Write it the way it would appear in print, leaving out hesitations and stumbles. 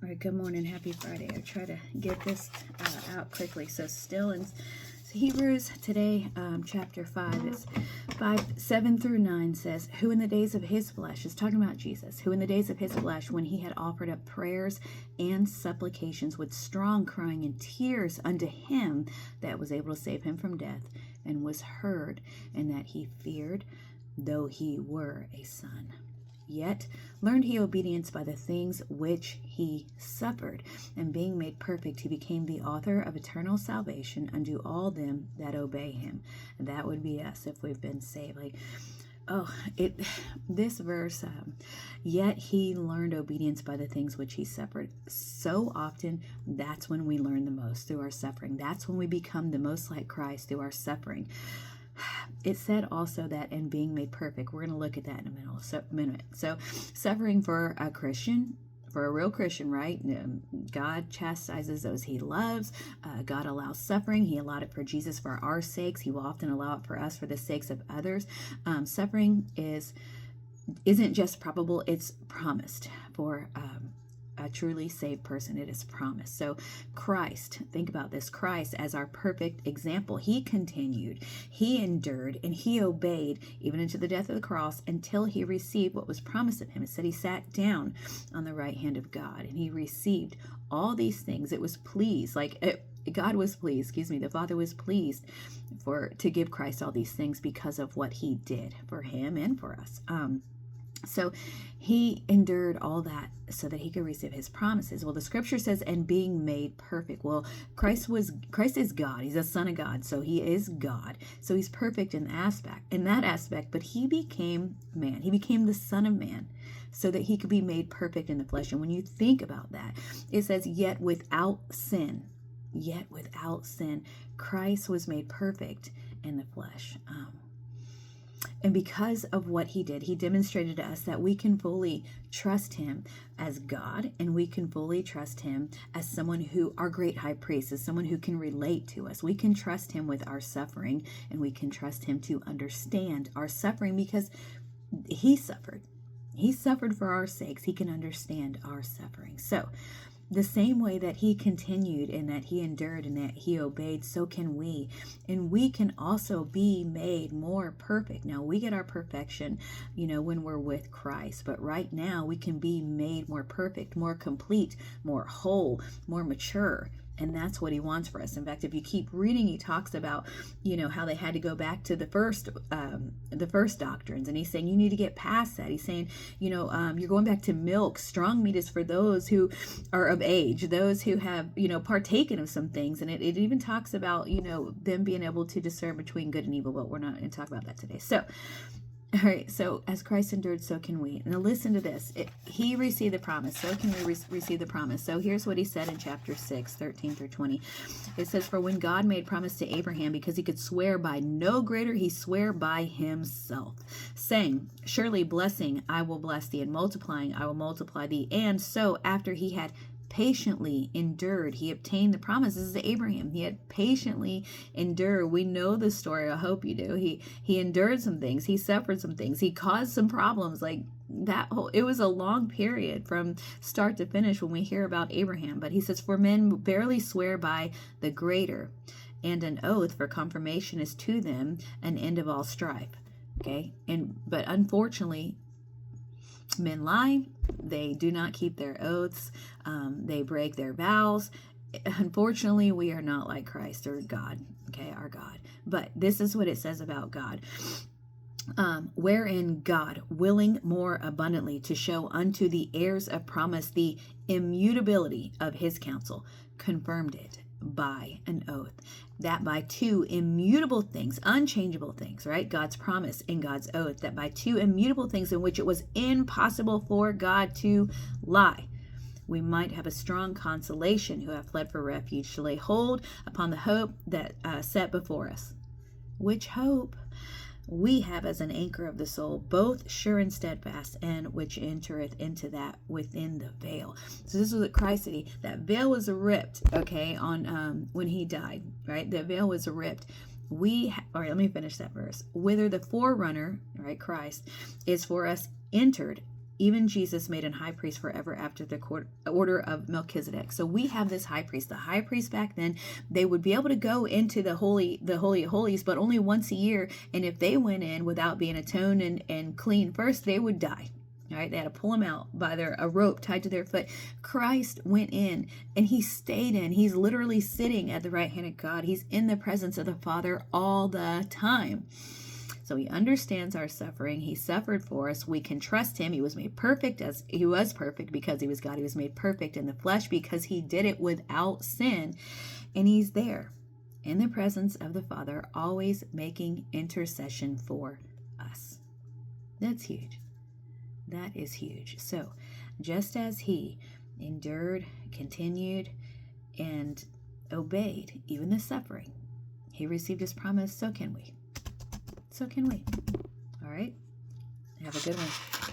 All right, good morning. Happy Friday. I try to get this out quickly. So still in Hebrews today, chapter 5, is 7 through 9 says, who in the days of his flesh, is talking about Jesus, who in the days of his flesh, when he had offered up prayers and supplications with strong crying and tears unto him that was able to save him from death, and was heard, and that he feared, though he were a son. Yet learned he obedience by the things which he suffered, and being made perfect, he became the author of eternal salvation unto all them that obey him. And that would be us if we've been saved. This verse, yet he learned obedience by the things which he suffered. So often, that's when we learn the most, through our suffering. That's when we become the most like Christ, through our suffering. It said also that in being made perfect, we're going to look at that in a minute. So suffering for a Christian, for a real Christian, right? God chastises those he loves. God allows suffering. He allowed it for Jesus for our sakes. He will often allow it for us for the sakes of others. Suffering isn't just probable, it's promised for a truly saved person. It is promised. So Christ, think about this, Christ as our perfect example, he continued, he endured, and he obeyed even into the death of the cross until he received what was promised of him. It said he sat down on the right hand of God and he received all these things. It was pleased, God was pleased, the Father was pleased to give Christ all these things because of what he did for him and for us. So he endured all that so that he could receive his promises. Well, the scripture says, and being made perfect. Well, Christ is God. He's a son of God. So he is God. So he's perfect in that aspect, but he became man. He became the Son of Man so that he could be made perfect in the flesh. And when you think about that, it says, yet without sin, Christ was made perfect in the flesh. And because of what he did, he demonstrated to us that we can fully trust him as God, and we can fully trust him as someone who, our great high priest, as someone who can relate to us. We can trust him with our suffering, and we can trust him to understand our suffering because he suffered. He suffered for our sakes. He can understand our suffering. So the same way that he continued and that he endured and that he obeyed, so can we. And we can also be made more perfect. Now, we get our perfection, when we're with Christ. But right now, we can be made more perfect, more complete, more whole, more mature. And that's what he wants for us. In fact, if you keep reading, he talks about, how they had to go back to the first doctrines. And he's saying, you need to get past that. He's saying, you're going back to milk. Strong meat is for those who are of age, those who have, partaken of some things. And it even talks about, them being able to discern between good and evil, but we're not going to talk about that today. So, all right, so as Christ endured, so can we. Now listen to this. He received the promise, so can we receive the promise. So here's what he said in chapter 6, 13 through 20. It says, for when God made promise to Abraham, because he could swear by no greater, he sware by himself, saying, surely blessing I will bless thee, and multiplying I will multiply thee. And so after he had patiently endured, he obtained the promises to Abraham. He had patiently endured. We know the story. I hope you do. He endured some things. He suffered some things. He caused some problems. It was a long period from start to finish when we hear about Abraham. But he says, for men barely swear by the greater, and an oath for confirmation is to them an end of all strife. Okay. But unfortunately, men lie. They do not keep their oaths. They break their vows. Unfortunately, we are not like Christ or God, our God. But this is what it says about God. Wherein God, willing more abundantly to show unto the heirs of promise the immutability of his counsel, confirmed it by an oath, that by two immutable things, unchangeable things, right? God's promise and God's oath, that by two immutable things in which it was impossible for God to lie, we might have a strong consolation who have fled for refuge, to lay hold upon the hope that set before us. Which hope we have as an anchor of the soul, both sure and steadfast, and which entereth into that within the veil. So this was what Christ did. That veil was ripped, on when he died, right? The veil was ripped. All right, let me finish that verse. Whither the forerunner, right, Christ, is for us entered even Jesus made an high priest forever after the order of Melchizedek. So we have this high priest. The high priest back then, they would be able to go into the holy of holies, but only once a year. And if they went in without being atoned and clean first, they would die. All right, they had to pull him out by a rope tied to their foot. Christ went in and he stayed in. He's literally sitting at the right hand of God. He's in the presence of the Father all the time. So he understands our suffering. He suffered for us. We can trust him. He was made perfect as he was perfect because he was God. He was made perfect in the flesh because he did it without sin. And he's there in the presence of the Father, always making intercession for us. That's huge. That is huge. So just as he endured, continued, and obeyed even the suffering, he received his promise, so can we. So can we. All right? Have a good one.